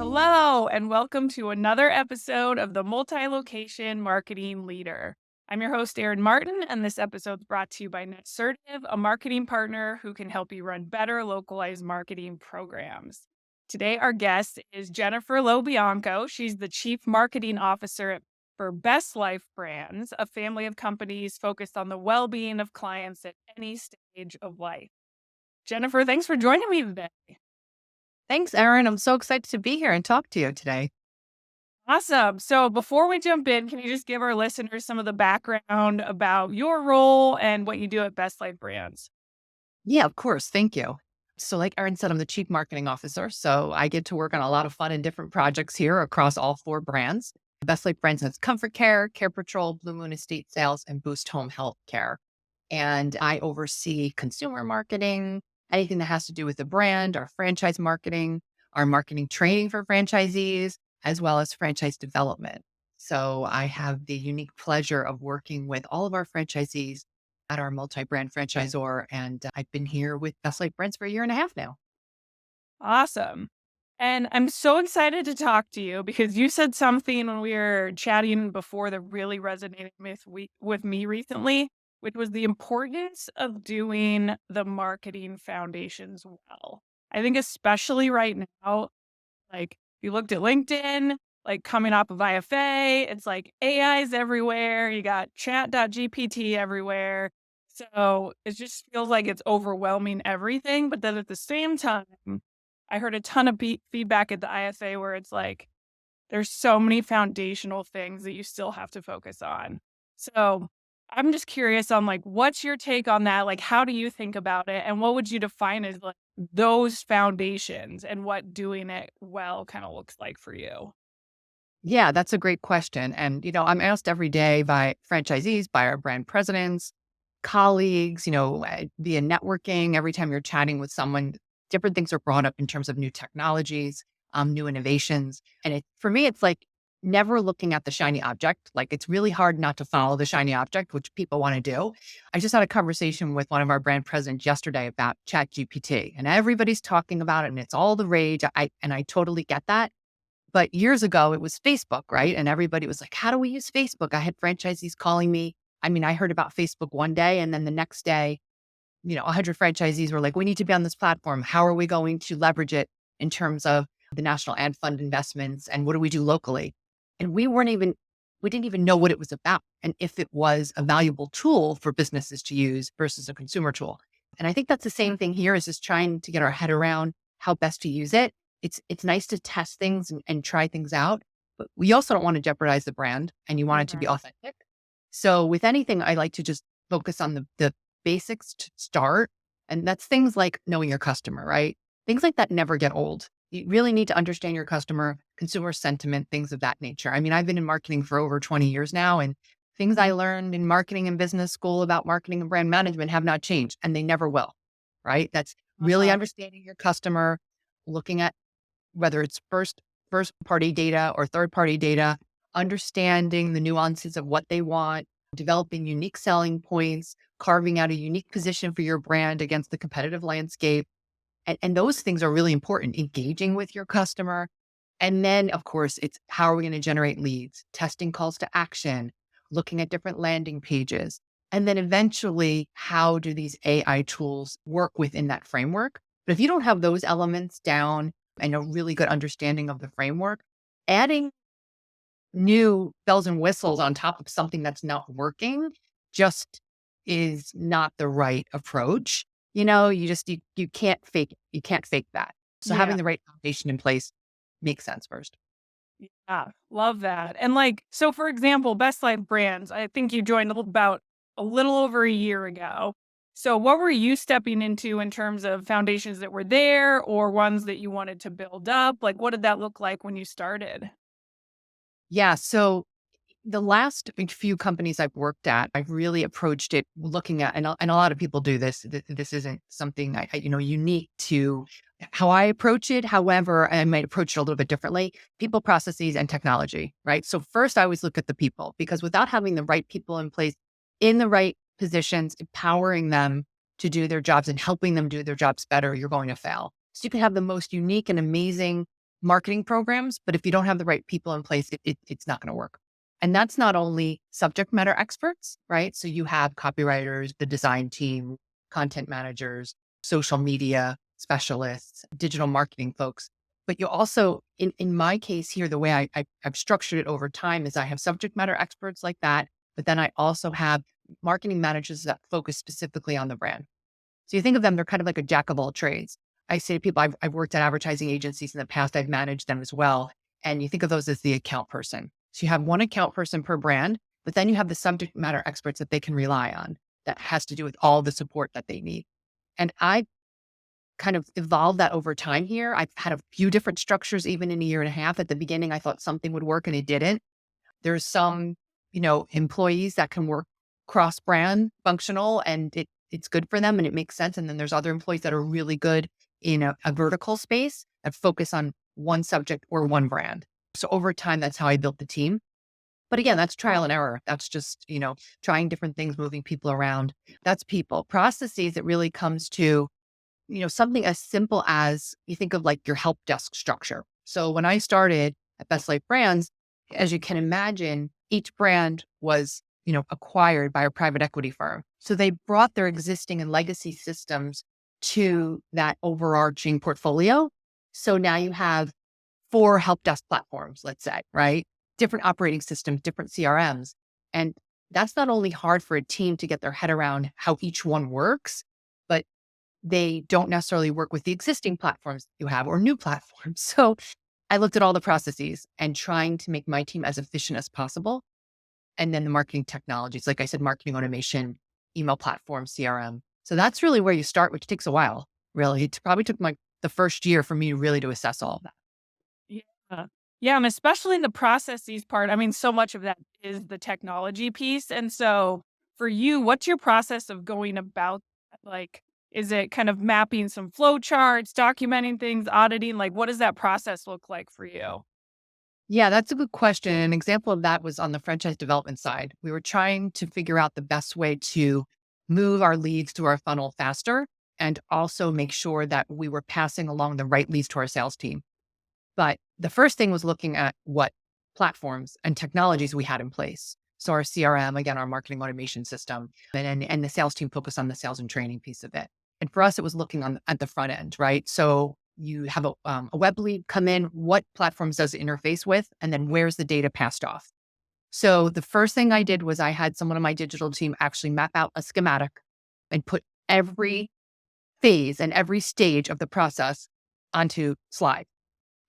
Hello, and welcome to another episode of the Multi-Location Marketing Leader. I'm your host, Erin Martin, and this episode is brought to you by NetSertive, a marketing partner who can help you run better localized marketing programs. Today, our guest is Jennifer LoBianco. She's the Chief Marketing Officer for Best Life Brands, a family of companies focused on the well-being of clients at any stage of life. Jennifer, thanks for joining me today. Thanks, Erin. I'm so excited to be here and talk to you today. Awesome. So before we jump in, can you just give our listeners some of the background about your role and what you do at Best Life Brands? Yeah, of course. Thank you. So, like Erin said, I'm the Chief Marketing Officer. So, I get to work on a lot of fun and different projects here across all four brands. Best Life Brands has ComForCare, CarePatrol, Blue Moon Estate Sales, and Boost Home Health Care. And I oversee consumer marketing, anything that has to do with the brand, our franchise marketing, our marketing training for franchisees, as well as franchise development. So I have the unique pleasure of working with all of our franchisees at our multi-brand franchisor. And I've been here with Best Life Brands for a year and a half now. Awesome. And I'm so excited to talk to you because you said something when we were chatting before that really resonated with me recently, which was the importance of doing the marketing foundations well. I think especially right now, like, you looked at LinkedIn, like, coming off of IFA, it's like AI's everywhere, you got chat.gpt everywhere. So, it just feels like it's overwhelming everything, but then at the same time, I heard a ton of feedback at the IFA where it's like, there's so many foundational things that you still have to focus on. So, I'm just curious on, like, what's your take on that? Like, how do you think about it? And what would you define as, like, those foundations and what doing it well kinda looks like for you? Yeah, that's a great question. And, I'm asked every day by franchisees, by our brand presidents, colleagues, via networking. Every time you're chatting with someone, different things are brought up in terms of new technologies, new innovations. And for me, it's like never looking at the shiny object. Like it's really hard not to follow the shiny object, which people want to do. I just had a conversation with one of our brand presidents yesterday about Chat GPT, and everybody's talking about it and it's all the rage. I totally get that. But years ago, it was Facebook, right? And everybody was like, how do we use Facebook? I had franchisees calling me. I mean, I heard about Facebook one day, and then the next day, 100 franchisees were like, we need to be on this platform. How are we going to leverage it in terms of the national ad fund investments? And what do we do locally? And we didn't even know what it was about and if it was a valuable tool for businesses to use versus a consumer tool. And I think that's the same thing here is just trying to get our head around how best to use it. It's nice to test things and try things out, but we also don't want to jeopardize the brand and you want it to be Mhm. authentic. So with anything, I like to just focus on the basics to start. And that's things like knowing your customer, right? Things like that never get old. You really need to understand your customer, consumer sentiment, things of that nature. I mean, I've been in marketing for over 20 years now, and things I learned in marketing and business school about marketing and brand management have not changed, and they never will, right? That's really Uh-huh. understanding your customer, looking at whether it's first party data or third party data, understanding the nuances of what they want, developing unique selling points, carving out a unique position for your brand against the competitive landscape. And those things are really important, engaging with your customer. And then, of course, it's how are we going to generate leads, testing calls to action, looking at different landing pages. And then eventually, how do these AI tools work within that framework? But if you don't have those elements down and a really good understanding of the framework, adding new bells and whistles on top of something that's not working just is not the right approach. You can't fake it. You can't fake that. So Yeah. having the right foundation in place makes sense first. Yeah, love that. And like, so for example, Best Life Brands, I think you joined about a little over a year ago. So what were you stepping into in terms of foundations that were there or ones that you wanted to build up? Like, what did that look like when you started? Yeah. So the last few companies I've worked at, I've really approached it looking at, and a lot of people do this. This isn't something unique to how I approach it. However, I might approach it a little bit differently. People, processes, and technology, right? So first, I always look at the people because without having the right people in place in the right positions, empowering them to do their jobs and helping them do their jobs better, you're going to fail. So you can have the most unique and amazing marketing programs, but if you don't have the right people in place, it's not going to work. And that's not only subject matter experts, right? So you have copywriters, the design team, content managers, social media specialists, digital marketing folks. But you also, in my case here, the way I've structured it over time is I have subject matter experts like that, but then I also have marketing managers that focus specifically on the brand. So you think of them, they're kind of like a jack of all trades. I say to people, I've worked at advertising agencies in the past, I've managed them as well. And you think of those as the account person. So you have one account person per brand, but then you have the subject matter experts that they can rely on that has to do with all the support that they need. And I kind of evolved that over time here. I've had a few different structures, even in a year and a half. At the beginning, I thought something would work and it didn't. There's some, employees that can work cross brand functional and it's good for them and it makes sense. And then there's other employees that are really good in a vertical space that focus on one subject or one brand. So over time, that's how I built the team. But again, that's trial and error. That's just, trying different things, moving people around. That's people. Processes, it really comes to, something as simple as you think of like your help desk structure. So when I started at Best Life Brands, as you can imagine, each brand was, acquired by a private equity firm. So they brought their existing and legacy systems to that overarching portfolio. So now you have 4 help desk platforms, let's say, right? Different operating systems, different CRMs. And that's not only hard for a team to get their head around how each one works, but they don't necessarily work with the existing platforms you have or new platforms. So I looked at all the processes and trying to make my team as efficient as possible. And then the marketing technologies, like I said, marketing automation, email platform, CRM. So that's really where you start, which takes a while, really. It probably took the first year for me really to assess all of that. Yeah. Yeah, and especially the processes part, I mean, so much of that is the technology piece, and so for you, what's your process of going about that? Like, is it kind of mapping some flow charts, documenting things, auditing? Like, what does that process look like for you? Yeah, that's a good question. An example of that was on the franchise development side. We were trying to figure out the best way to move our leads to our funnel faster and also make sure that we were passing along the right leads to our sales team. But the first thing was looking at what platforms and technologies we had in place. So our CRM, again, our marketing automation system, and the sales team focused on the sales and training piece of it. And for us, it was looking at the front end, right? So you have a web lead come in, what platforms does it interface with? And then where's the data passed off? So the first thing I did was I had someone on my digital team actually map out a schematic and put every phase and every stage of the process onto slide.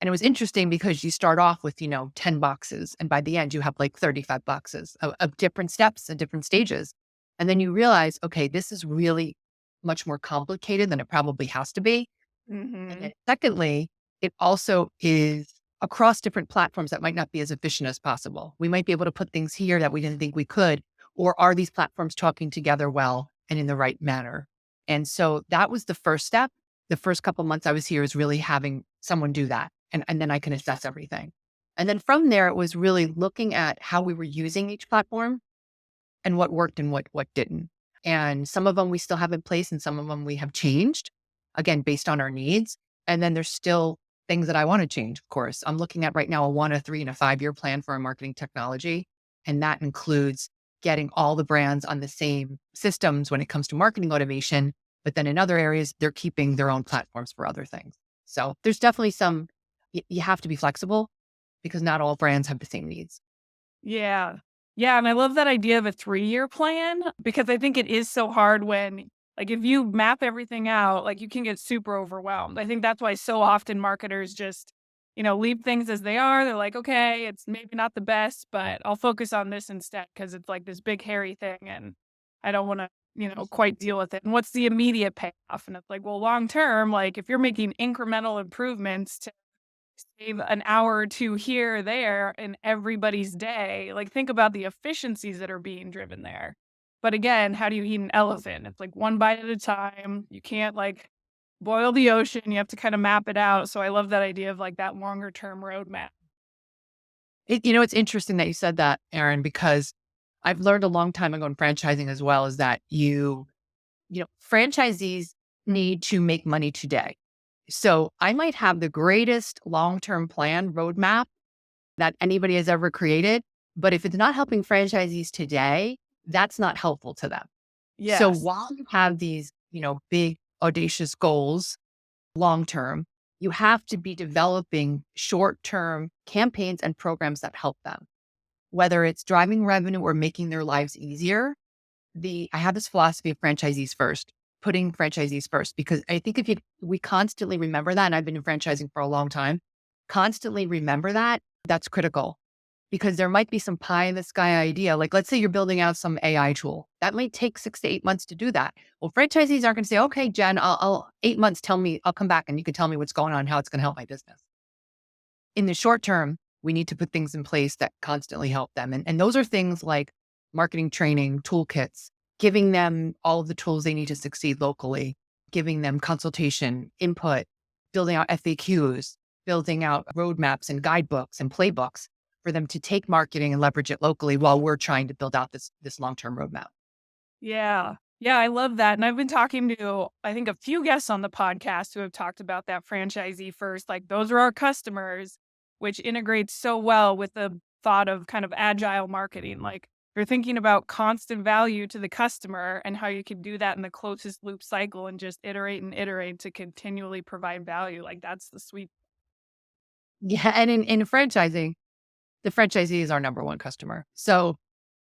And it was interesting because you start off with, 10 boxes. And by the end, you have like 35 boxes of different steps and different stages. And then you realize, okay, this is really much more complicated than it probably has to be. And then Mhm. secondly, it also is across different platforms that might not be as efficient as possible. We might be able to put things here that we didn't think we could, or are these platforms talking together well and in the right manner? And so that was the first step. The first couple months I was here is really having someone do that. And then I can assess everything. And then from there, it was really looking at how we were using each platform and what worked and what didn't. And some of them we still have in place and some of them we have changed, again, based on our needs. And then there's still things that I want to change, of course. I'm looking at right now a 1, a 3, and a 5-year plan for our marketing technology. And that includes getting all the brands on the same systems when it comes to marketing automation. But then in other areas, they're keeping their own platforms for other things. So there's definitely you have to be flexible because not all brands have the same needs. Yeah. Yeah, and I love that idea of a 3-year plan because I think it is so hard when like, if you map everything out, like, you can get super overwhelmed. I think that's why so often marketers just, leave things as they are. They're like, "Okay, it's maybe not the best, but I'll focus on this instead because it's, like, this big hairy thing, and I don't wanna, quite deal with it, and what's the immediate payoff?" And it's like, well, long term, like, if you're making incremental improvements to save an hour or 2 here or there in everybody's day. Like, think about the efficiencies that are being driven there. But again, how do you eat an elephant? It's like one bite at a time. You can't, like, boil the ocean. You have to kinda map it out. So I love that idea of, like, that longer term roadmap. It's interesting that you said that, Aaron, because I've learned a long time ago in franchising as well is that franchisees need to make money today. So I might have the greatest long-term plan roadmap that anybody has ever created. But if it's not helping franchisees today, that's not helpful to them. So Yes. while you have these, big audacious goals long term, you have to be developing short term campaigns and programs that help them, whether it's driving revenue or making their lives easier. I have this philosophy of franchisees first, putting franchisees first, because I think we constantly remember that, and I've been in franchising for a long time, constantly remember that, that's critical because there might be some pie in the sky idea. Like, let's say you're building out some AI tool that might take 6 to 8 months to do that. Well, franchisees aren't going to say, okay, Jen, I'll 8 months, tell me, I'll come back and you can tell me what's going on, how it's going to help my business. In the short term, we need to put things in place that constantly help them. And those are things like marketing training, toolkits, giving them all of the tools they need to succeed locally, giving them consultation, input, building out FAQs, building out roadmaps and guidebooks and playbooks for them to take marketing and leverage it locally while we're trying to build out this long-term roadmap. Yeah. Yeah, I love that. And I've been talking to, I think, a few guests on the podcast who have talked about that franchisee first. Like, those are our customers, which integrates so well with the thought of kind of agile marketing. Like, you're thinking about constant value to the customer and how you can do that in the closest loop cycle and just iterate and iterate to continually provide value. Like, that's the sweet. Yeah. And in franchising, the franchisee is our number one customer. So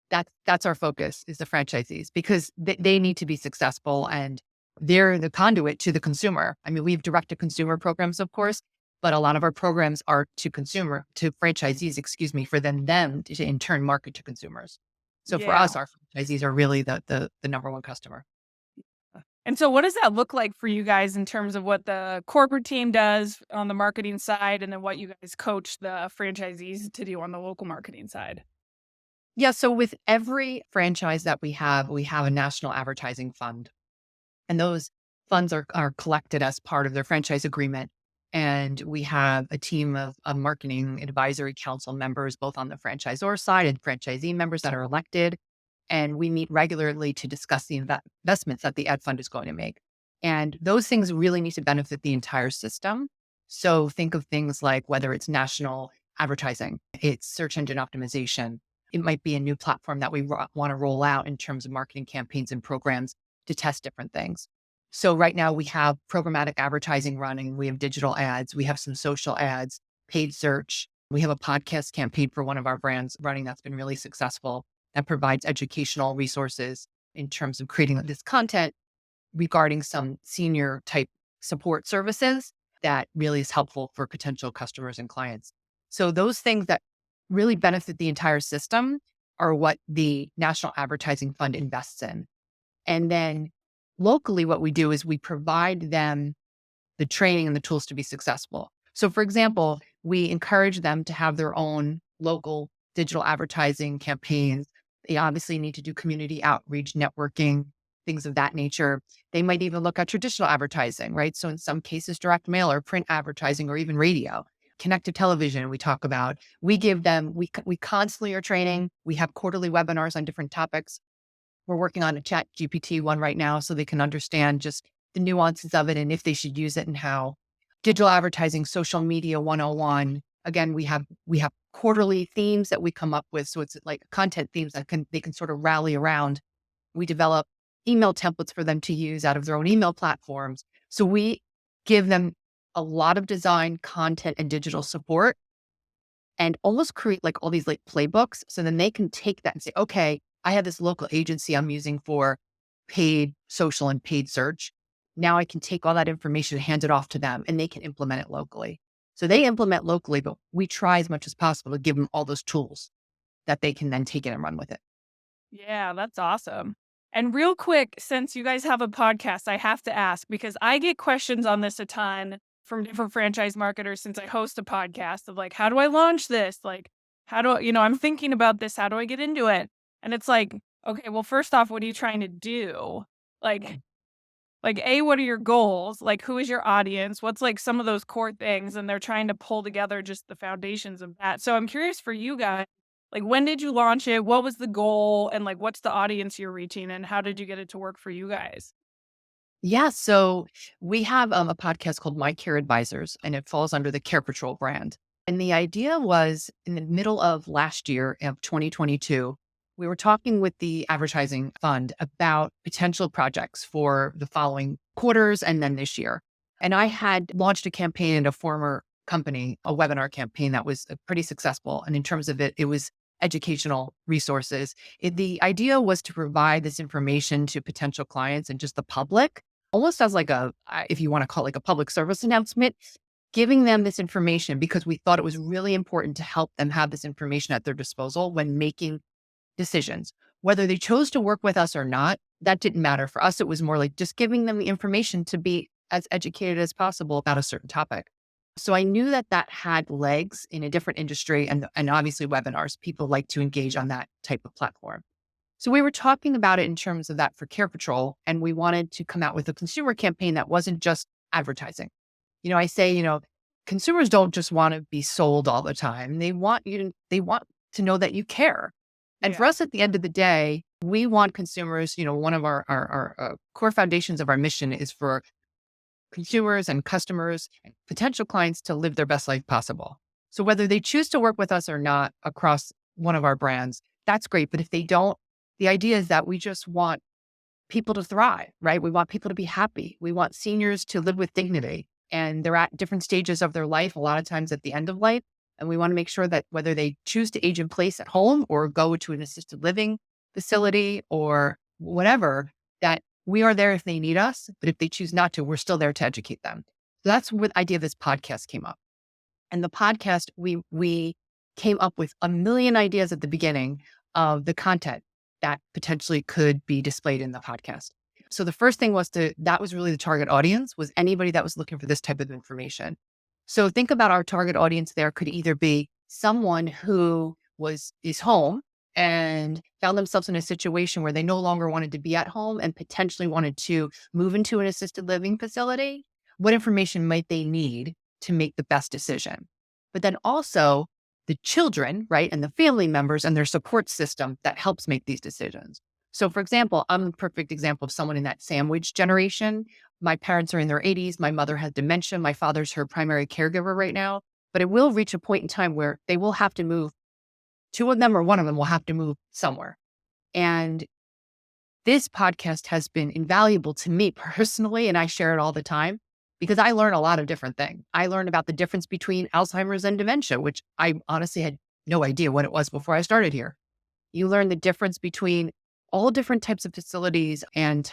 that's our focus is the franchisees because they need to be successful and they're the conduit to the consumer. I mean, we have direct to consumer programs, of course, but a lot of our programs are to franchisees, excuse me, for them to in turn market to consumers. So for Yeah. us, our franchisees are really the number one customer. And so what does that look like for you guys in terms of what the corporate team does on the marketing side and then what you guys coach the franchisees to do on the local marketing side? Yeah. So with every franchise that we have a national advertising fund. And those funds are collected as part of their franchise agreement. And we have a team of marketing advisory council members, both on the franchisor side and franchisee members that are elected. And we meet regularly to discuss the investments that the ad fund is going to make. And those things really need to benefit the entire system. So think of things like whether it's national advertising, it's search engine optimization. It might be a new platform that we want to roll out in terms of marketing campaigns and programs to test different things. So right now we have programmatic advertising running. We have digital ads. We have some social ads, paid search. We have a podcast campaign for one of our brands running that's been really successful that provides educational resources in terms of creating this content regarding some senior type support services that really is helpful for potential customers and clients. So those things that really benefit the entire system are what the National Advertising Fund invests in. And then locally, what we do is we provide them the training and the tools to be successful. So, for example, we encourage them to have their own local digital advertising campaigns. They obviously need to do community outreach, networking, things of that nature. They might even look at traditional advertising, right? So, in some cases, direct mail or print advertising or even radio. Connected television, we talk about. We give them, we constantly are training. We have quarterly webinars on different topics. We're working on a chat GPT one right now so they can understand just the nuances of it and if they should use it and how. Digital advertising, social media 101. Again, we have quarterly themes that we come up with. So it's like content themes that they can sort of rally around. We develop email templates for them to use out of their own email platforms. So we give them a lot of design, content, and digital support and almost create like all these like playbooks. So then they can take that and say, okay, I have this local agency I'm using for paid social and paid search. Now I can take all that information and hand it off to them and they can implement it locally. So they implement locally, but we try as much as possible to give them all those tools that they can then take it and run with it. Yeah, that's awesome. And real quick, since you guys have a podcast, I have to ask because I get questions on this a ton from different franchise marketers since I host a podcast of like, how do I launch this? Like, how do I, I'm thinking about this. How do I get into it? And it's like, okay, well, first off, what are you trying to do? Like, like, A, what are your goals? Like, who is your audience? What's like some of those core things? And they're trying to pull together just the foundations of that. So I'm curious for you guys, like, when did you launch it? What was the goal? And like, what's the audience you're reaching? And how did you get it to work for you guys? Yeah. So we have a podcast called My Care Advisors, and it falls under the CarePatrol brand. And the idea was in the middle of last year of 2022, we were talking with the advertising fund about potential projects for the following quarters and then this year. And I had launched a campaign at a former company, a webinar campaign that was pretty successful. And in terms of it, it was educational resources. The idea was to provide this information to potential clients and just the public almost as like if you want to call it like a public service announcement, giving them this information because we thought it was really important to help them have this information at their disposal when making decisions. Whether they chose to work with us or not, that didn't matter. For us, it was more like just giving them the information to be as educated as possible about a certain topic. So I knew that that had legs in a different industry and obviously webinars. People like to engage on that type of platform. So we were talking about it in terms of that for Care Patrol, and we wanted to come out with a consumer campaign that wasn't just advertising. I say, consumers don't just want to be sold all the time. They want to know that you care. And Yeah. for us at the end of the day, we want consumers, one of our core foundations of our mission is for consumers and customers and potential clients to live their best life possible. So whether they choose to work with us or not across one of our brands, that's great. But if they don't, the idea is that we just want people to thrive, right? We want people to be happy. We want seniors to live with dignity. And they're at different stages of their life, a lot of times at the end of life. And we want to make sure that whether they choose to age in place at home or go to an assisted living facility or whatever, that we are there if they need us. But if they choose not to, we're still there to educate them. So that's where the idea of this podcast came up. And the podcast, we came up with a million ideas at the beginning of the content that potentially could be displayed in the podcast. So the first thing that was really the target audience was anybody that was looking for this type of information. So think about our target audience there could either be someone who is home and found themselves in a situation where they no longer wanted to be at home and potentially wanted to move into an assisted living facility. What information might they need to make the best decision? But then also the children, right, and the family members and their support system that helps make these decisions. So, for example, I'm a perfect example of someone in that sandwich generation. My parents are in their 80s. My mother has dementia. My father's her primary caregiver right now. But it will reach a point in time where they will have to move. Two of them or one of them will have to move somewhere. And this podcast has been invaluable to me personally, and I share it all the time because I learn a lot of different things. I learned about the difference between Alzheimer's and dementia, which I honestly had no idea what it was before I started here. You learn the difference between all different types of facilities and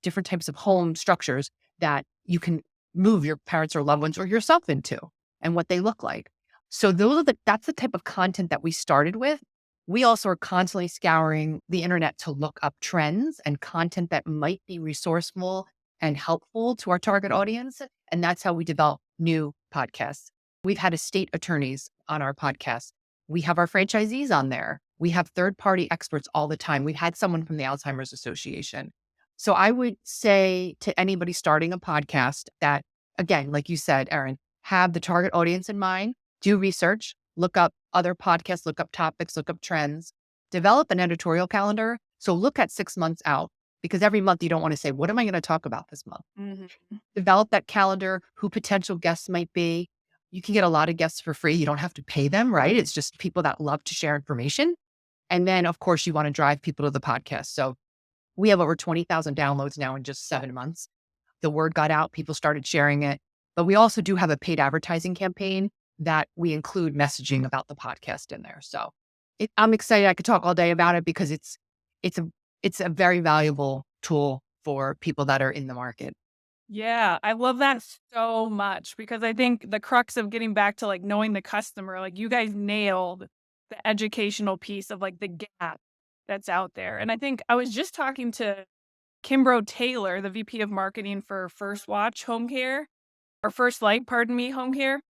different types of home structures that you can move your parents or loved ones or yourself into and what they look like. So that's the type of content that we started with. We also are constantly scouring the internet to look up trends and content that might be resourceful and helpful to our target audience. And that's how we develop new podcasts. We've had estate attorneys on our podcast. We have our franchisees on there. We have third-party experts all the time. We've had someone from the Alzheimer's Association. So I would say to anybody starting a podcast that, again, like you said, Erin, have the target audience in mind, do research, look up other podcasts, look up topics, look up trends, develop an editorial calendar. So look at 6 months out because every month you don't want to say, what am I going to talk about this month? Mhm. Develop that calendar, who potential guests might be. You can get a lot of guests for free. You don't have to pay them, right? It's just people that love to share information. And then, of course, you want to drive people to the podcast. So we have over 20,000 downloads now in just 7 months. The word got out, people started sharing it. But we also do have a paid advertising campaign that we include messaging about the podcast in there. So I'm excited. I could talk all day about it because it's a very valuable tool for people that are in the market. Yeah, I love that so much because I think the crux of getting back to, like, knowing the customer, like, you guys nailed the educational piece of, like, the gap that's out there, and I think I was just talking to Kimbrough Taylor, the VP of marketing for First Watch Home Care, or First Light, pardon me, Home Care,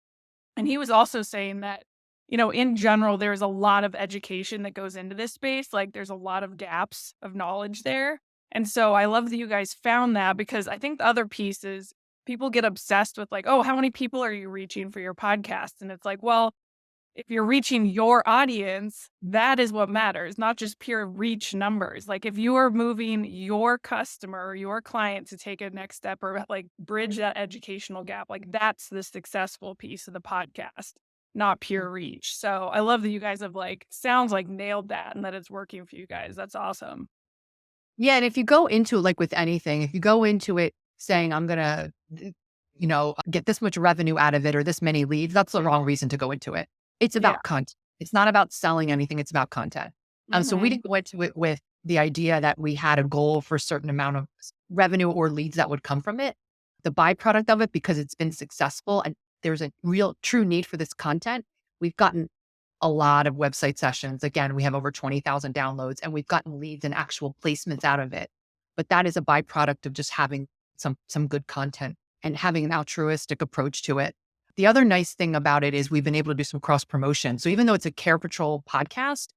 and he was also saying that, in general, there's a lot of education that goes into this space, like, there's a lot of gaps of knowledge there, and so I love that you guys found that because I think the other piece is people get obsessed with, like, "Oh, how many people are you reaching for your podcast?" And it's like, well, if you're reaching your audience, that is what matters, not just pure reach numbers. Like if you are moving your customer, your client to take a next step or like bridge that educational gap, like that's the successful piece of the podcast, not pure reach. So I love that you guys have like, sounds like nailed that and that it's working for you guys. That's awesome. Yeah, and if you go into it like with anything, if you go into it saying, I'm gonna, get this much revenue out of it or this many leads, that's the wrong reason to go into it. It's Yeah. about content. It's not about selling anything, it's about content. So we Hmm. didn't go into it with the idea that we had a goal for a certain amount of revenue or leads that would come from it. The byproduct of it, because it's been successful and there's a real true need for this content, we've gotten a lot of website sessions. Again, we have over 20,000 downloads and we've gotten leads and actual placements out of it. But that is a byproduct of just having some good content and having an altruistic approach to it. The other nice thing about it is we've been able to do some cross promotion. So even though it's a CarePatrol podcast,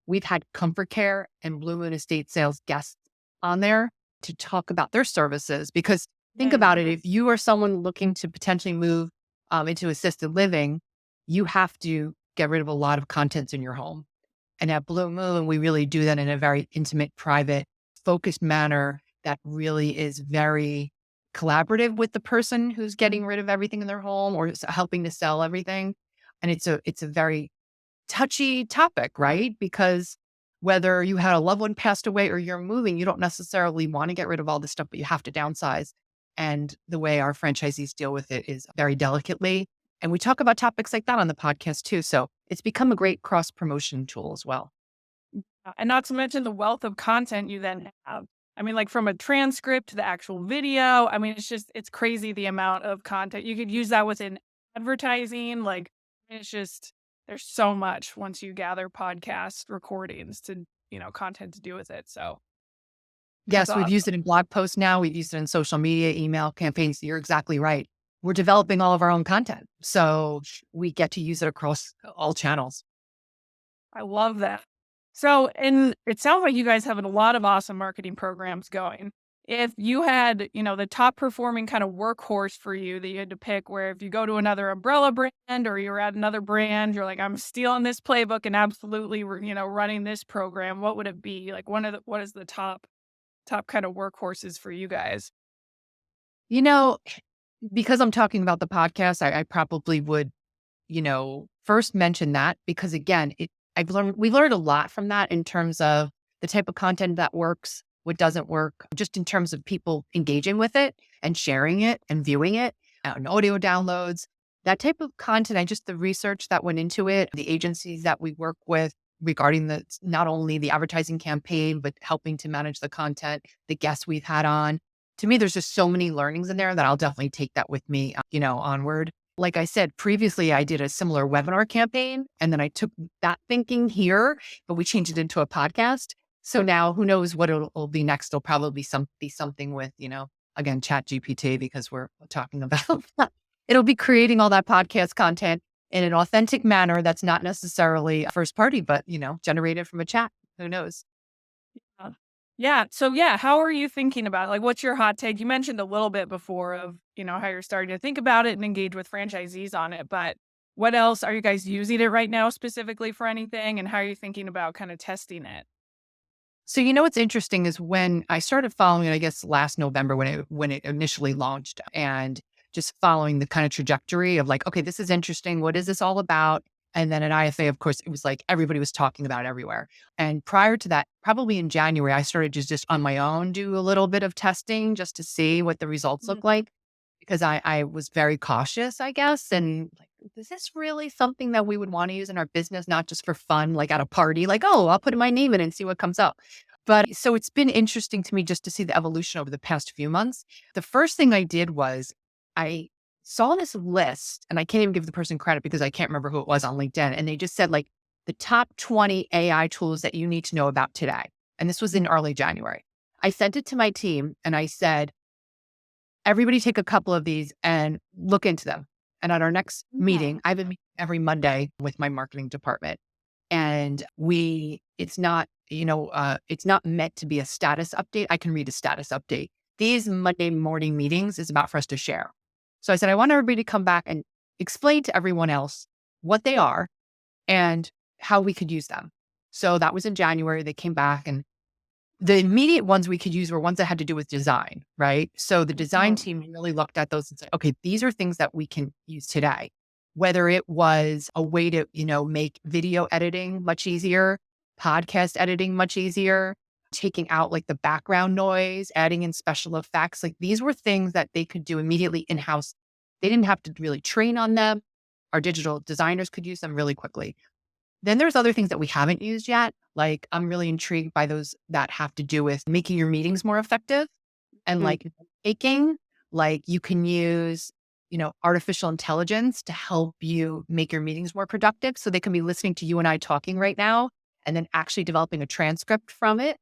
we've had ComForCare and Blue Moon Estate Sales guests on there to talk about their services. Because think about it, if you are someone looking to potentially move into assisted living, you have to get rid of a lot of contents in your home. And at Blue Moon, we really do that in a very intimate, private, focused manner that really is very collaborative with the person who's getting rid of everything in their home or helping to sell everything. And it's a very touchy topic, right? Because whether you had a loved one passed away or you're moving, you don't necessarily want to get rid of all this stuff, but you have to downsize. And the way our franchisees deal with it is very delicately. And we talk about topics like that on the podcast too. So it's become a great cross promotion tool as well. And not to mention the wealth of content you then have. I mean, like from a transcript to the actual video. I mean, it's crazy the amount of content. You could use that within advertising. Like, it's just, there's so much once you gather podcast recordings to, content to do with it. So that's Yes, we've awesome. used it in blog posts now. We've used it in social media, email campaigns. You're exactly right. We're developing all of our own content. So we get to use it across all channels. I love that. So, and it sounds like you guys have a lot of awesome marketing programs going. If you had, the top performing kind of workhorse for you that you had to pick, where if you go to another umbrella brand or you're at another brand, you're like, I'm stealing this playbook and absolutely, running this program, what would it be? Like what is the top kind of workhorses for you guys? You know, because I'm talking about the podcast, I probably would, first mention that because again, we learned a lot from that in terms of the type of content that works, what doesn't work, just in terms of people engaging with it and sharing it and viewing it and audio downloads, that type of content. The research that went into it, the agencies that we work with regarding not only the advertising campaign, but helping to manage the content, the guests we've had on. To me, there's just so many learnings in there that I'll definitely take that with me, onward. Like I said, previously, I did a similar webinar campaign and then I took that thinking here, but we changed it into a podcast. So now who knows what it'll be next. It'll probably be something with, again, Chat GPT because we're talking about that. It'll be creating all that podcast content in an authentic manner that's not necessarily first party, but, generated from a chat. Who knows? Uh, Yeah. So yeah, how are you thinking about it? Like what's your hot take? You mentioned a little bit before of, how you're starting to think about it and engage with franchisees on it, but what else are you guys using it right now specifically for anything and how are you thinking about kind of testing it? So what's interesting is when I started following it, I guess last November when it initially launched and just following the kind of trajectory of like, okay, this is interesting. What is this all about? And then at IFA, of course, it was like everybody was talking about it everywhere. And prior to that, probably in January, I started just on my own do a little bit of testing just to see what the results look Mhm. like because I was very cautious, I guess. And like, is this really something that we would want to use in our business, not just for fun, like at a party, like, oh, I'll put my name in and see what comes up. But so it's been interesting to me just to see the evolution over the past few months. The first thing I did was I saw this list, and I can't even give the person credit because I can't remember who it was on LinkedIn. And they just said, like, the top 20 AI tools that you need to know about today. And this was in early January. I sent it to my team and I said, everybody take a couple of these and look into them. And at our next meeting, Mhm. I have a meeting every Monday with my marketing department. And it's not meant to be a status update. I can read a status update. These Monday morning meetings is about for us to share. So I said, I want everybody to come back and explain to everyone else what they are and how we could use them. So that was in January. They came back, and the immediate ones we could use were ones that had to do with design, right? So the design Mhm. team really looked at those and said, okay, these are things that we can use today. Whether it was a way to, make video editing much easier, podcast editing much easier, taking out like the background noise, adding in special effects. Like these were things that they could do immediately in-house. They didn't have to really train on them. Our digital designers could use them really quickly. Then there's other things that we haven't used yet. Like I'm really intrigued by those that have to do with making your meetings more effective and Mm. like taking, like you can use, artificial intelligence to help you make your meetings more productive. So they can be listening to you and I talking right now and then actually developing a transcript from it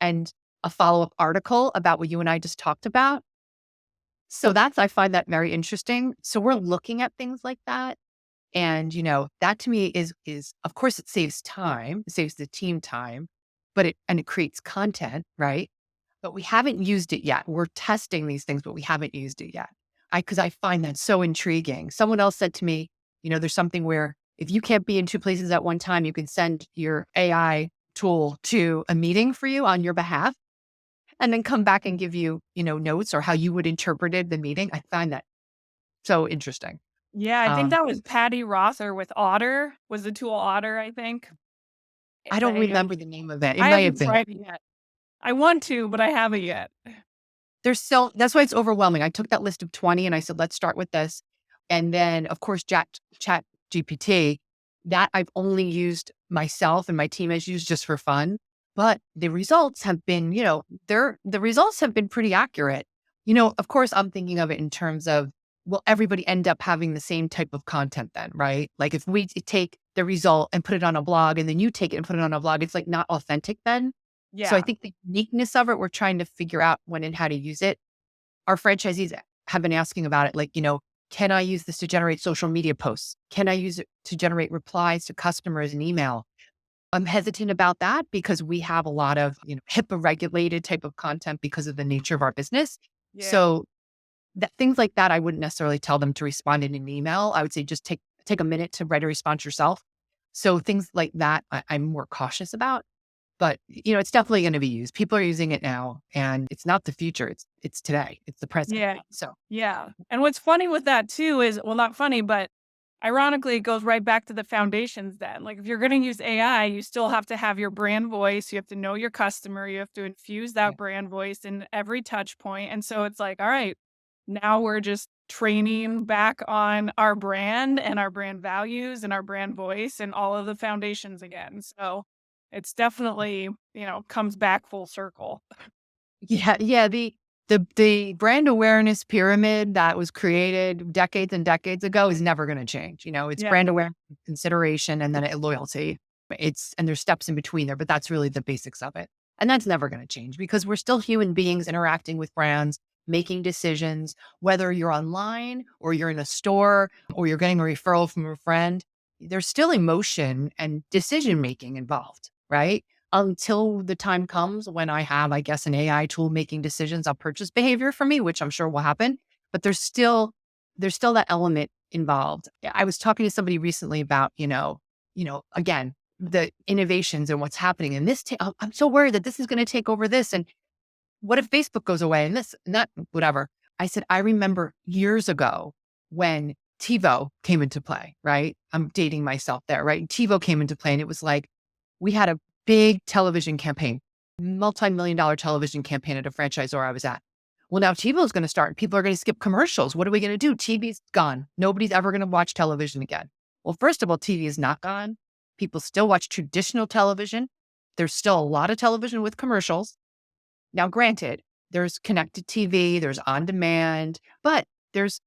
and a follow-up article about what you and I just talked about. So I find that very interesting. So we're looking at things like that. And, that to me is of course it saves time, it saves the team time, but it creates content, right? But we haven't used it yet. We're testing these things, but we haven't used it yet. Because I find that so intriguing. Someone else said to me, there's something where if you can't be in two places at one time, you can send your AI tool to a meeting for you on your behalf and then come back and give you, notes or how you would interpret the meeting. I find that so interesting. Yeah, I think Um, that was Patty Rother with Otter, was the tool Otter, I think. I The don't AI. remember the name of it. It I may have haven't been. tried it yet. I want to, but I haven't yet. That's why it's overwhelming. I took that list of 20 and I said, let's start with this. And then of course, chat GPT, that I've only used myself and my team has used just for fun. But the results have been, the results have been pretty accurate. Of course, I'm thinking of it in terms of, will everybody end up having the same type of content then, right? Like if we take the result and put it on a blog and then you take it and put it on a blog, it's like not authentic then. So I Yeah. think the uniqueness of it, we're trying to figure out when and how to use it. Our franchisees have been asking about it, like, can I use this to generate social media posts? Can I use it to generate replies to customers and email? I'm hesitant about that because we have a lot of, HIPAA regulated type of content because of the nature of our business. Yeah. So things like that, I wouldn't necessarily tell them to respond in an email. I would say just take a minute to write a response yourself. So things like that, I'm more cautious about. But, it's definitely going to be used. People are using it now and it's not the future. It's today. It's the present. Yeah. So Yeah. And what's funny with that too is, well, not funny, but ironically, it goes right back to the foundations then. Like if you're going to use AI, you still have to have your brand voice. You have to know your customer. You have to infuse yeah. that brand voice in every touch point. And so it's like, all right, now we're just training back on our brand and our brand values and our brand voice and all of the foundations again. So it's definitely, comes back full circle. Yeah. Yeah. The brand awareness pyramid that was created decades and decades ago is never going to change. It's Yeah. brand awareness, consideration, and then loyalty. And there's steps in between there, but that's really the basics of it. And that's never going to change because we're still human beings interacting with brands, making decisions, whether you're online or you're in a store or you're getting a referral from a friend, there's still emotion and decision making involved, right? Until the time comes when I have, I guess, an AI tool making decisions on purchase behavior for me, which I'm sure will happen. But there's still that element involved. I was talking to somebody recently about, again, the innovations and what's happening. And I'm so worried that this is going to take over this. And what if Facebook goes away and this and that, whatever. I said, I remember years ago when TiVo came into play, right? I'm dating myself there, right? TiVo came into play and it was like, we had a big television campaign, multi-million dollar television campaign at a franchisor I was at. Well, now TiVo is going to start and people are going to skip commercials. What are we going to do? TV's gone. Nobody's ever going to watch television again. Well, first of all, TV is not gone. People still watch traditional television. There's still a lot of television with commercials. Now, granted, there's connected TV, there's on demand, but there's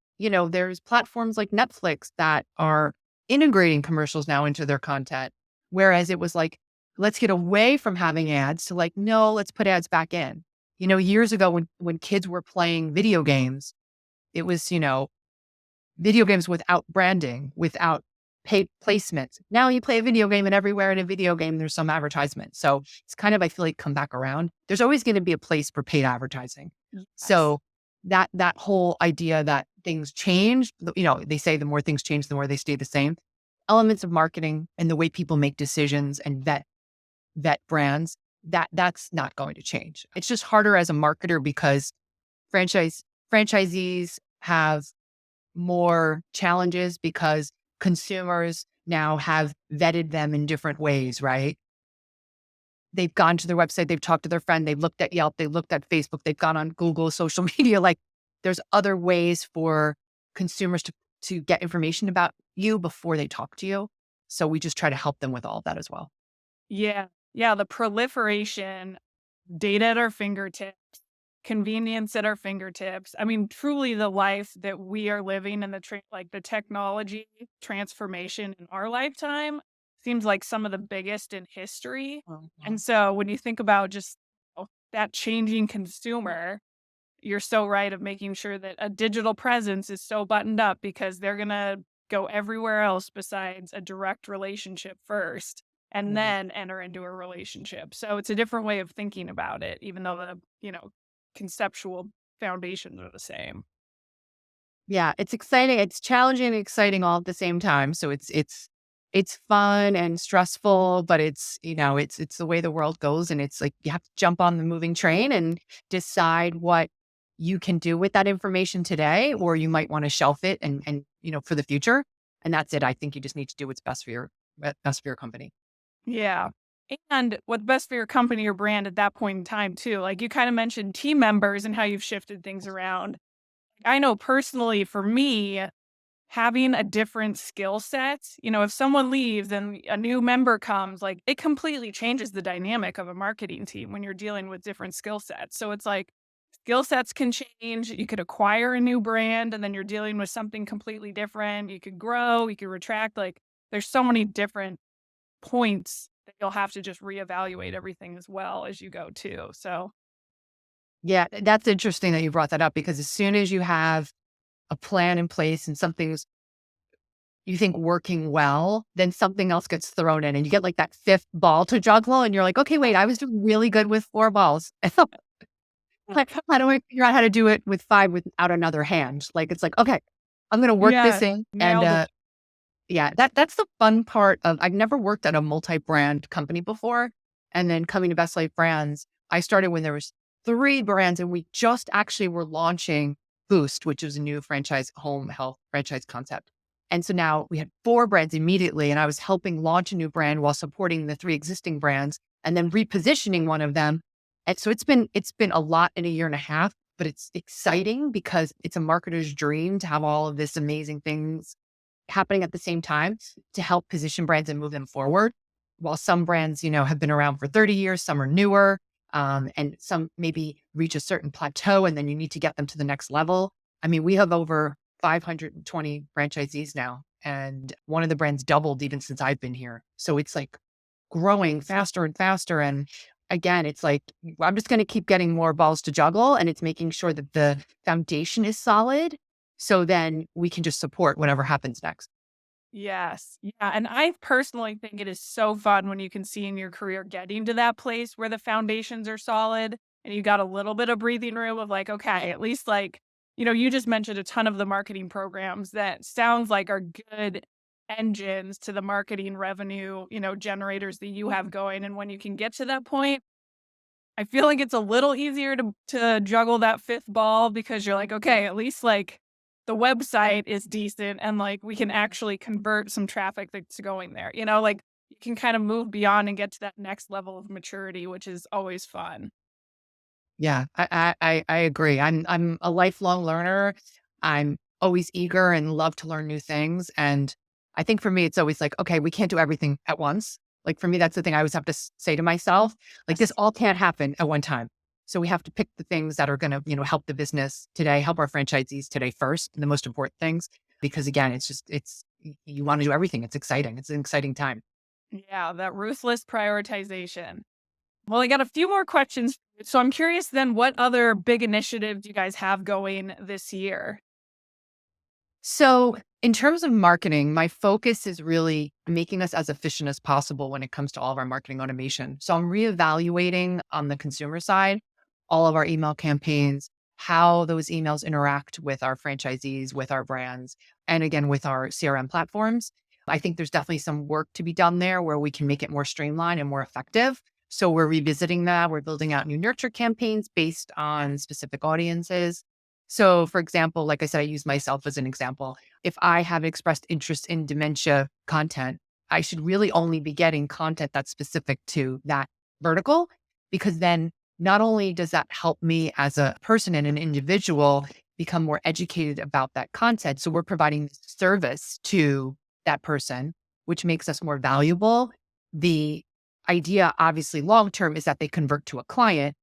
platforms like Netflix that are integrating commercials now into their content. Whereas it was like, let's get away from having ads to like, no, let's put ads back in. Years ago when kids were playing video games, it was, video games without branding, without paid placement. Now you play a video game and everywhere in a video game, there's some advertisement. So it's kind of, I feel like come back around. There's always going to be a place for paid advertising. Yes. So that whole idea that things change, they say the more things change, the more they stay the same. elements of marketing and the way people make decisions and vet brands, that's not going to change. It's just harder as a marketer because franchisees have more challenges because consumers now have vetted them in different ways, right? They've gone to their website, they've talked to their friend, they've looked at Yelp, they've looked at Facebook, they've gone on Google, social media. Like there's other ways for consumers to get information about you before they talk to you. So we just try to help them with all of that as well. Yeah. Yeah, the proliferation, data at our fingertips, convenience at our fingertips. I mean, truly the life that we are living and like the technology transformation in our lifetime seems like some of the biggest in history. Mhm. And so when you think about just that changing consumer, you're so right of making sure that a digital presence is so buttoned up because they're going to go everywhere else besides a direct relationship first and Mhm. then enter into a relationship. So it's a different way of thinking about it, even though the conceptual foundations are the same. Yeah, it's exciting. It's challenging and exciting all at the same time. So it's fun and stressful, but it's the way the world goes. And it's like you have to jump on the moving train and decide what you can do with that information today, or you might want to shelf it and for the future. And that's it. I think you just need to do what's best for your company. Yeah. And what's best for your company or brand at that point in time, too. Like you kind of mentioned team members and how you've shifted things around. I know personally for me, having a different skill set, if someone leaves and a new member comes, like, it completely changes the dynamic of a marketing team when you're dealing with different skill sets. So it's like skill sets can change. You could acquire a new brand and then you're dealing with something completely different. You could grow, you could retract. Like, there's so many different points that you'll have to just reevaluate everything as well as you go too. So, Yeah, that's interesting that you brought that up because as soon as you have a plan in place and something's you think working well, then something else gets thrown in and you get like that fifth ball to juggle and you're like, okay, wait, I was doing really good with four balls. Like, how do I figure out how to do it with five without another hand? Like, it's like, okay, I'm going to work this yeah, in. And nailed it. yeah, that's the fun part of, I've never worked at a multi-brand company before. And then coming to Best Life Brands, I started when there was three brands and we just actually were launching Boost, which was a new franchise home health franchise concept. And so now we had four brands immediately and I was helping launch a new brand while supporting the three existing brands and then repositioning one of them. And so it's been a lot in a year and a half, but it's exciting because it's a marketer's dream to have all of this amazing things happening at the same time to help position brands and move them forward. While some brands have been around for 30 years, some are newer, and some maybe reach a certain plateau and then you need to get them to the next level. I mean, we have over 520 franchisees now, and one of the brands doubled even since I've been here. So it's like growing faster and faster. And again, it's like, I'm just going to keep getting more balls to juggle. And it's making sure that the foundation is solid. So then we can just support whatever happens next. Yes. Yeah, and I personally think it is so fun when you can see in your career getting to that place where the foundations are solid and you got a little bit of breathing room of like, okay, at least you just mentioned a ton of the marketing programs that sounds like are good engines to the marketing revenue generators that you have going. And when you can get to that point, I feel like it's a little easier to juggle that fifth ball because you're like, "Okay, at least, like, the website is decent and, like, we can actually convert some traffic that's going there." Like, you can kinda move beyond and get to that next level of maturity, which is always fun. Yeah, I agree. I'm a lifelong learner. I'm always eager and love to learn new things. And I think for me, it's always like, okay, we can't do everything at once. Like for me, that's the thing I always have to say to myself, like this Yes. all can't happen at one time. So we have to pick the things that are going to help the business today, help our franchisees today first, and the most important things. Because again, you want to do everything. It's exciting. It's an exciting time. Yeah, that ruthless prioritization. Well, I got a few more questions. So I'm curious then, what other big initiatives you guys have going this year? So, in terms of marketing, my focus is really making us as efficient as possible when it comes to all of our marketing automation. So, I'm reevaluating on the consumer side all of our email campaigns, how those emails interact with our franchisees, with our brands, and again, with our CRM platforms. I think there's definitely some work to be done there where we can make it more streamlined and more effective. So we're revisiting that. We're building out new nurture campaigns based on specific audiences. So, for example, like I said, I use myself as an example. If I have expressed interest in dementia content, I should really only be getting content that's specific to that vertical, because then not only does that help me as a person and an individual become more educated about that content, so we're providing service to that person, which makes us more valuable. The idea, obviously, long term is that they convert to a client,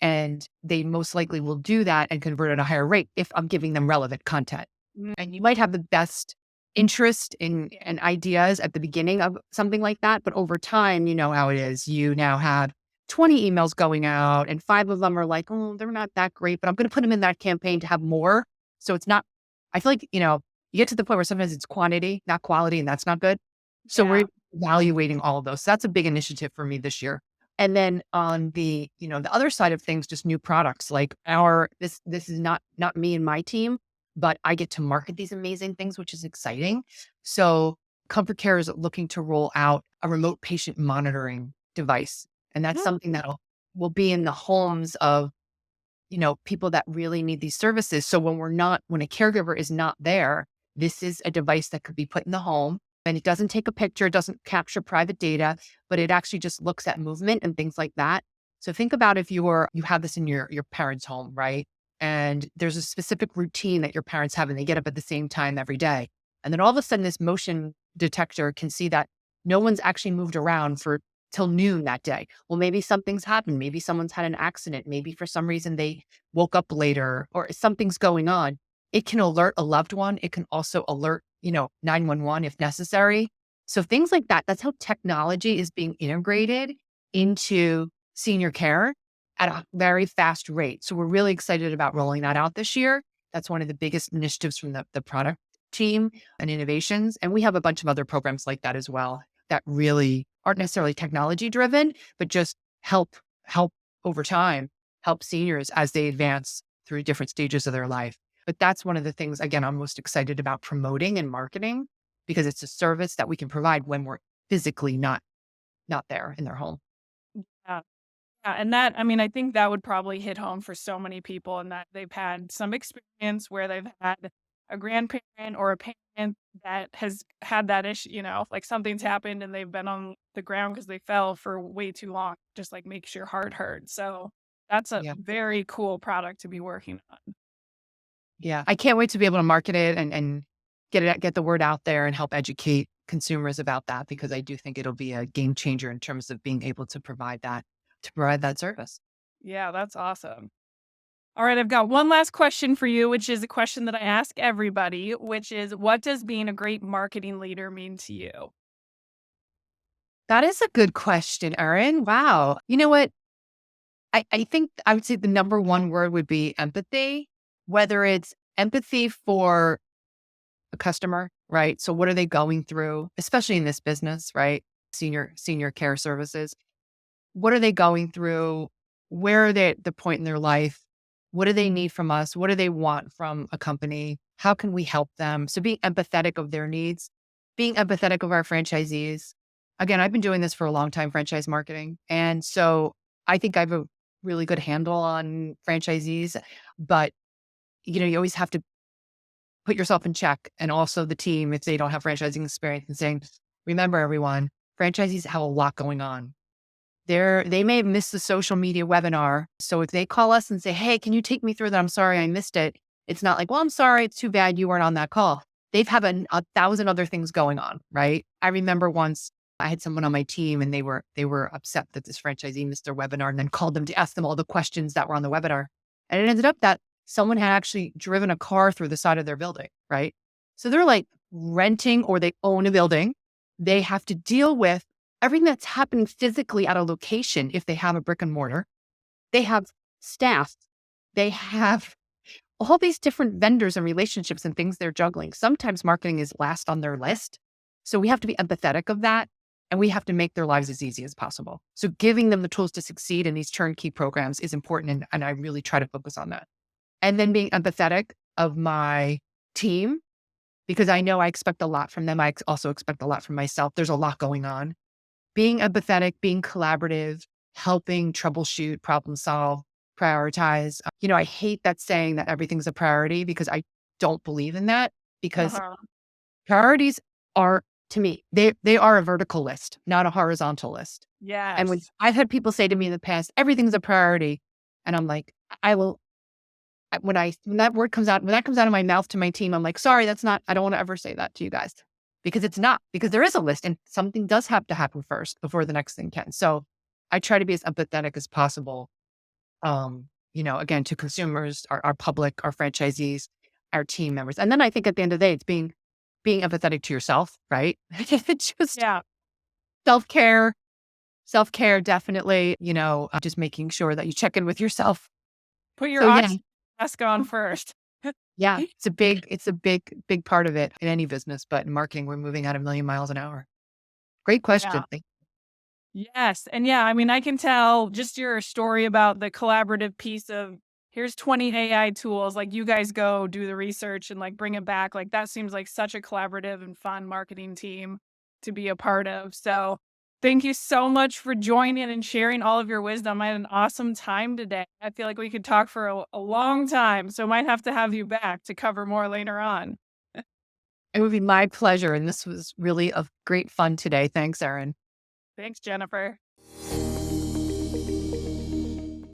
and they most likely will do that and convert at a higher rate if I'm giving them relevant content. Mm, And you might have the best interest in and ideas at the beginning of something like that, but over time, you know how it is. You now have 20 emails going out, and 5 of them are like, oh, they're not that great, but I'm going to put them in that campaign to have more. So it's not, I feel like, you get to the point where sometimes it's quantity, not quality, and that's not good. So yeah. we're evaluating all of those. So that's a big initiative for me this year. And then on the other side of things, just new products like this is not me and my team, but I get to market these amazing things, which is exciting. So ComForCare is looking to roll out a remote patient monitoring device. And that's Mm, something that will be in the homes of, people that really need these services. So when a caregiver is not there, this is a device that could be put in the home, and it doesn't take a picture, it doesn't capture private data, but it actually just looks at movement and things like that. So think about if you have this in your parents' home, right? And there's a specific routine that your parents have and they get up at the same time every day. And then all of a sudden this motion detector can see that no one's actually moved around for till noon that day. Well, maybe something's happened. Maybe someone's had an accident. Maybe for some reason they woke up later or something's going on. It can alert a loved one. It can also alert, 911 if necessary. So things like that, that's how technology is being integrated into senior care at a very fast rate. So we're really excited about rolling that out this year. That's one of the biggest initiatives from the product team and innovations. And we have a bunch of other programs like that as well that really aren't necessarily technology driven, but just help over time, help seniors as they advance through different stages of their life. But that's one of the things, again, I'm most excited about promoting and marketing because it's a service that we can provide when we're physically not there in their home. yeah. Yeah, and that I mean, I think that would probably hit home for so many people and that they've had some experience where they've had a grandparent or a parent that has had that issue, like something's happened and they've been on the ground because they fell for way too long, just like makes your heart hurt. So that's a Yeah. very cool product to be working on. Yeah. I can't wait to be able to market it and get the word out there and help educate consumers about that because I do think it'll be a game changer in terms of being able to provide that service. Yeah, that's awesome. All right, I've got one last question for you, which is a question that I ask everybody, which is what does being a great marketing leader mean to you? That is a good question, Erin. Wow. You know what? I think I would say the number one word would be empathy, whether it's empathy for a customer, right? So what are they going through, especially in this business, right? Senior care services. What are they going through? Where are they at the point in their life? What do they need from us? What do they want from a company? How can we help them? So being empathetic of their needs, being empathetic of our franchisees. Again, I've been doing this for a long time, franchise marketing. And so I think I have a really good handle on franchisees, but you always have to put yourself in check and also the team if they don't have franchising experience and saying, remember everyone, franchisees have a lot going on. They may have missed the social media webinar. So if they call us and say, hey, can you take me through that? I'm sorry I missed it. It's not like, well, I'm sorry. It's too bad you weren't on that call. They've have a thousand other things going on, right? I remember once I had someone on my team and they were upset that this franchisee missed their webinar and then called them to ask them all the questions that were on the webinar. And it ended up that someone had actually driven a car through the side of their building, right? So they're like renting or they own a building. They have to deal with everything that's happening physically at a location if they have a brick and mortar. They have staff. They have all these different vendors and relationships and things they're juggling. Sometimes marketing is last on their list. So we have to be empathetic of that and we have to make their lives as easy as possible. So giving them the tools to succeed in these turnkey programs is important. And I really try to focus on that. And then being empathetic of my team because I know I expect a lot from them. Also expect a lot from myself. There's a lot going on. Being empathetic, being collaborative, helping troubleshoot, problem solve, prioritize. I hate that saying that everything's a priority because I don't believe in that, because Uh-huh. priorities are, to me, they are a vertical list, not a horizontal list. And when Yes. I've had people say to me in the past, everything's a priority, and I'm like, I will, when that word comes out, when that comes out of my mouth to my team, I'm like, sorry, that's not, I don't want to ever say that to you guys, because it's not, because there is a list and something does have to happen first before the next thing can. So I try to be as empathetic as possible. Again, to consumers, our public, our franchisees, our team members. And then I think at the end of the day, it's being empathetic to yourself, right? It's just Yeah. self-care, self-care, definitely, just making sure that you check in with yourself. Put your So yeah, oxygen mask on first. yeah, it's a big part of it in any business, but in marketing, we're moving at a million miles an hour. Great Yeah. question. Yes. And yeah, I mean, I can tell just your story about the collaborative piece of here's 20 AI tools. Like you guys go do the research and like bring it back. Like that seems like such a collaborative and fun marketing team to be a part of. So thank you so much for joining and sharing all of your wisdom. I had an awesome time today. I feel like we could talk for a long time. So might have to have you back to cover more later on. It would be my pleasure. And this was really a great fun today. Thanks, Erin. Thanks, Jennifer.